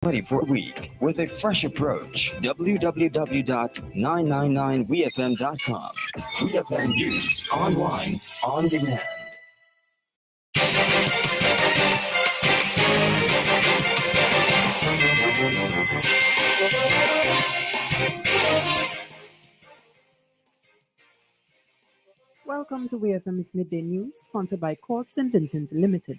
24 week with a fresh approach. www.999wefm.com. WeFM News online on demand. Welcome to WEFM's Midday News, sponsored by Court St. Vincent Limited.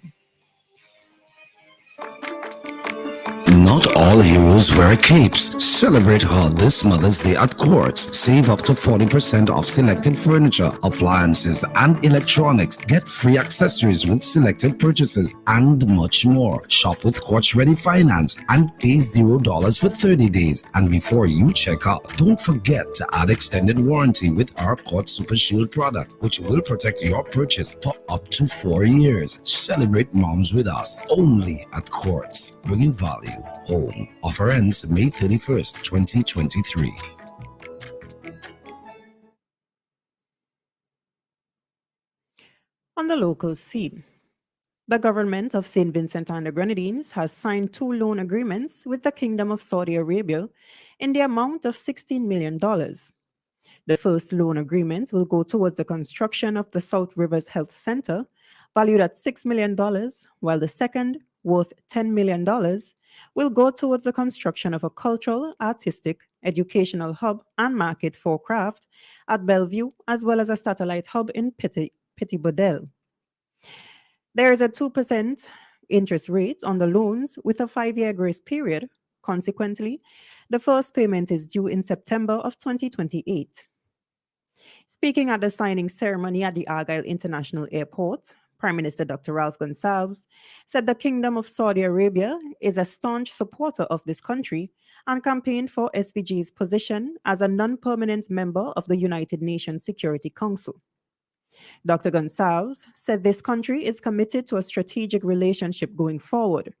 Not all heroes wear capes. Celebrate her this Mother's Day at Quartz. Save up to 40% off selected furniture, appliances, and electronics. Get free accessories with selected purchases and much more. Shop with Quartz Ready Finance and pay $0 for 30 days. And before you check out, don't forget to add extended warranty with our Quartz Super Shield product, which will protect your purchase for up to 4 years. Celebrate moms with us only at Quartz, bringing value home. Offer ends May 31st, 2023. On the local scene, the government of St. Vincent and the Grenadines has signed 2 loan agreements with the Kingdom of Saudi Arabia in the amount of $16 million. The first loan agreement will go towards the construction of the South Rivers Health Center, valued at $6 million, while the second, worth $10 million, will go towards the construction of a cultural, artistic, educational hub and market for craft at Bellevue, as well as a satellite hub in Petit Bodel. There is a 2% interest rate on the loans with a 5-year grace period. Consequently, the first payment is due in September of 2028. Speaking at the signing ceremony at the Argyle International Airport, Prime Minister Dr. Ralph Gonsalves said the Kingdom of Saudi Arabia is a staunch supporter of this country and campaigned for SVG's position as a non-permanent member of the United Nations Security Council. Dr. Gonsalves said this country is committed to a strategic relationship going forward.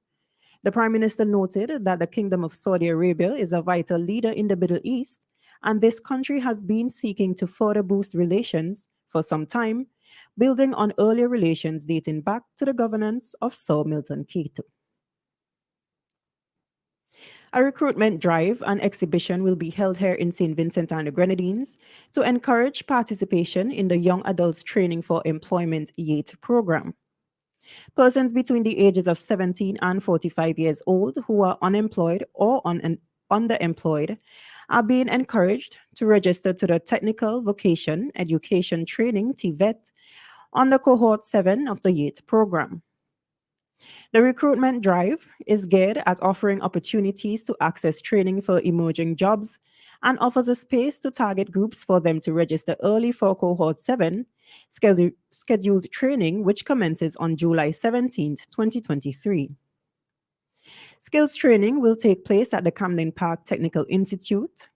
The Prime Minister noted that the Kingdom of Saudi Arabia is a vital leader in the Middle East, and this country has been seeking to further boost relations for some time, building on earlier relations dating back to the governance of Sir Milton Keynes. A recruitment drive and exhibition will be held here in St. Vincent and the Grenadines to encourage participation in the Young Adults Training for Employment YEAT program. Persons between the ages of 17 and 45 years old who are unemployed or underemployed are being encouraged to register to the Technical Vocation Education Training TVET on the Cohort 7 of the YEAT program. The recruitment drive is geared at offering opportunities to access training for emerging jobs and offers a space to target groups for them to register early for Cohort 7 scheduled training, which commences on July 17, 2023. Skills training will take place at the Camden Park Technical Institute,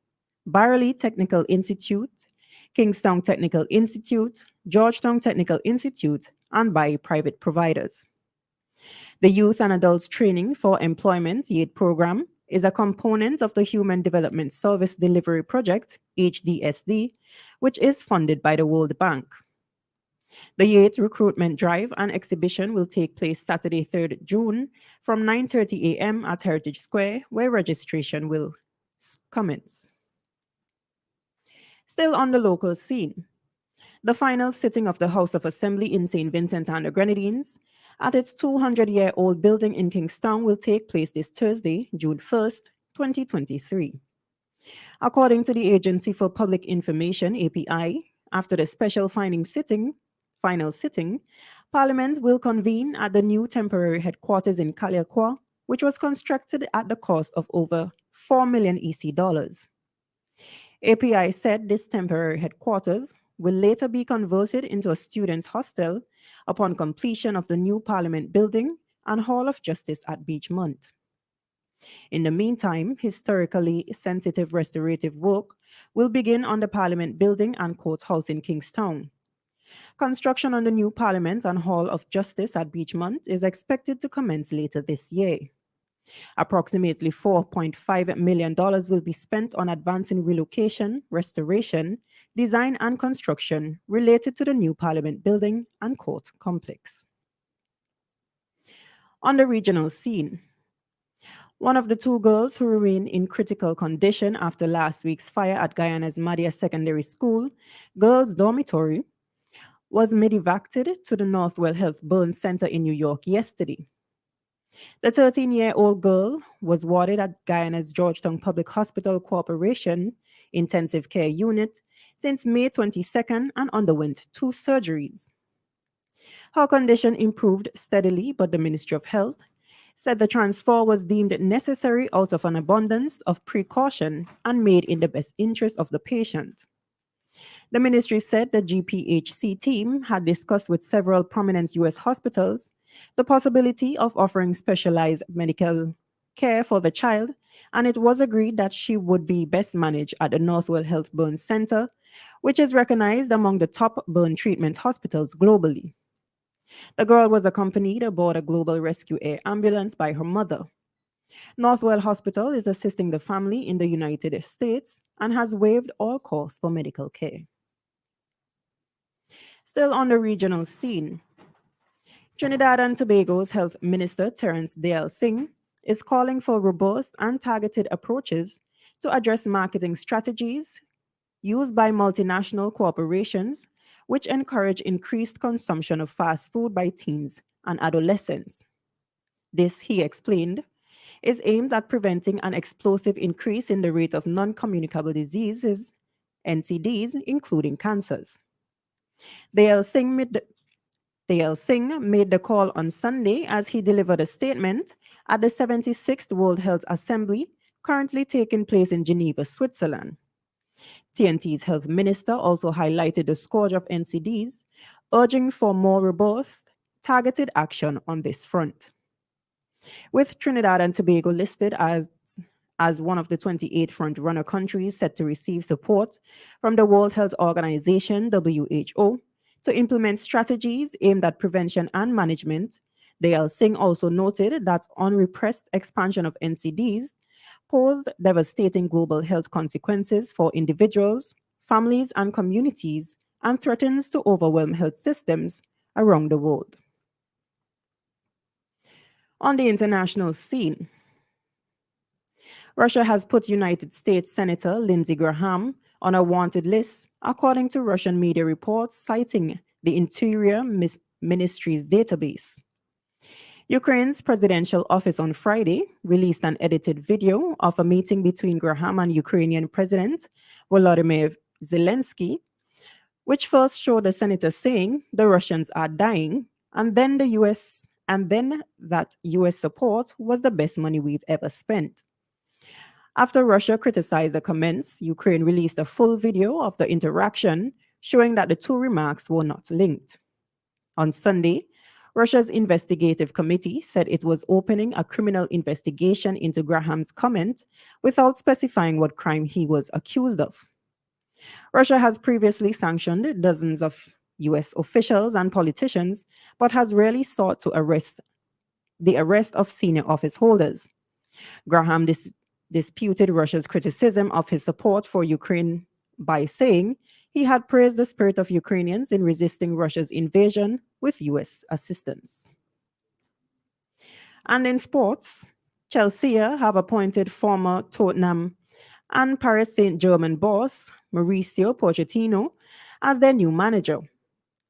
Barley Technical Institute, Kingstown Technical Institute, Georgetown Technical Institute, and by private providers. The Youth and Adults Training for Employment YEAT program is a component of the Human Development Service Delivery Project, HDSD, which is funded by the World Bank. The YEAT recruitment drive and exhibition will take place Saturday, 3rd June from 9:30 a.m. at Heritage Square, where registration will commence. Still on the local scene, the final sitting of the House of Assembly in St. Vincent and the Grenadines at its 200-year-old building in Kingstown will take place this Thursday, June 1st, 2023. According to the Agency for Public Information, API, after the special final sitting, Parliament will convene at the new temporary headquarters in Kaliakwa, which was constructed at the cost of over $4 million EC dollars. API said this temporary headquarters will later be converted into a students' hostel upon completion of the new Parliament building and Hall of Justice at Beachmont. In the meantime, historically sensitive restorative work will begin on the Parliament building and courthouse in Kingstown. Construction on the new Parliament and Hall of Justice at Beachmont is expected to commence later this year. Approximately $4.5 million will be spent on advancing relocation, restoration, design, and construction related to the new Parliament building and court complex. On the regional scene, One of the two girls who remain in critical condition after last week's fire at Guyana's Madia Secondary School girls' dormitory was medevaced to the Northwell Health Burn Center in New York yesterday. The 13-year-old girl was warded at Guyana's Georgetown Public Hospital Corporation intensive care unit since May 22nd and underwent two surgeries. Her condition improved steadily, but the Ministry of Health said the transfer was deemed necessary out of an abundance of precaution and made in the best interest of the patient. The ministry said the GPHC team had discussed with several prominent U.S. hospitals the possibility of offering specialized medical care for the child, and it was agreed that she would be best managed at the Northwell Health Burn Center, which is recognized among the top burn treatment hospitals globally. The girl was accompanied aboard a Global Rescue Air ambulance by her mother. Northwell Hospital is assisting the family in the United States and has waived all costs for medical care. Still on the regional scene, Trinidad and Tobago's Health Minister Terence Dale Singh is calling for robust and targeted approaches to address marketing strategies used by multinational corporations which encourage increased consumption of fast food by teens and adolescents. This, he explained, is aimed at preventing an explosive increase in the rate of non-communicable diseases, NCDs, including cancers. Dale Singh made the call on Sunday as he delivered a statement at the 76th World Health Assembly, currently taking place in Geneva, Switzerland. TNT's health minister also highlighted the scourge of NCDs, urging for more robust, targeted action on this front. With Trinidad and Tobago listed as one of the 28 front-runner countries set to receive support from the World Health Organization, WHO, to implement strategies aimed at prevention and management, Dale Singh also noted that unrepressed expansion of NCDs posed devastating global health consequences for individuals, families, and communities, and threatens to overwhelm health systems around the world. On the international scene, Russia has put United States Senator Lindsey Graham on a wanted list, according to Russian media reports citing the Interior Ministry's database. Ukraine's presidential office on Friday released an edited video of a meeting between Graham and Ukrainian President Volodymyr Zelensky, which first showed the senator saying the Russians are dying, and then that US support was the best money we've ever spent. After Russia criticized the comments, Ukraine released a full video of the interaction showing that the two remarks were not linked. On Sunday, Russia's investigative committee said it was opening a criminal investigation into Graham's comment without specifying what crime he was accused of. Russia has previously sanctioned dozens of US officials and politicians, but has rarely sought to arrest of senior office holders. Graham disputed Russia's criticism of his support for Ukraine by saying he had praised the spirit of Ukrainians in resisting Russia's invasion with US assistance. And in sports, Chelsea have appointed former Tottenham and Paris Saint-Germain boss Mauricio Pochettino as their new manager.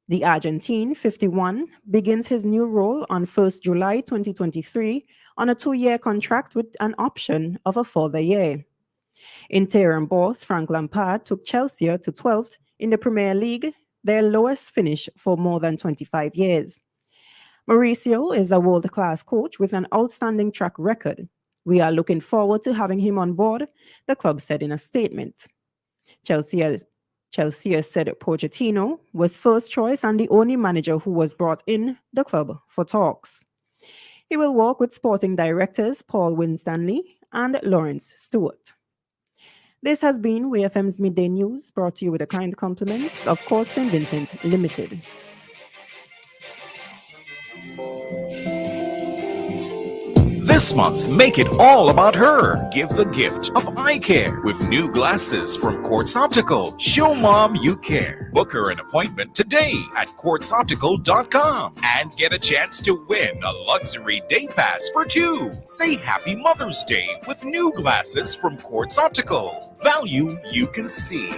The Argentine, 51, begins his new role on 1st July 2023 on a 2-year contract with an option of a further year. Interim boss Frank Lampard took Chelsea to 12th in the Premier League, their lowest finish for more than 25 years. Mauricio is a world-class coach with an outstanding track record. We are looking forward to having him on board, the club said in a statement. Chelsea said Pochettino was first choice and the only manager who was brought in the club for talks. He will work with sporting directors Paul Winstanley and Lawrence Stewart. This has been WEFM's Midday News, brought to you with the kind compliments of Court St. Vincent Limited. This month, make it all about her. Give the gift of eye care with new glasses from Quartz Optical. Show mom you care. Book her an appointment today at quartzoptical.com and get a chance to win a luxury day pass for two. Say Happy Mother's Day with new glasses from Quartz Optical. Value you can see.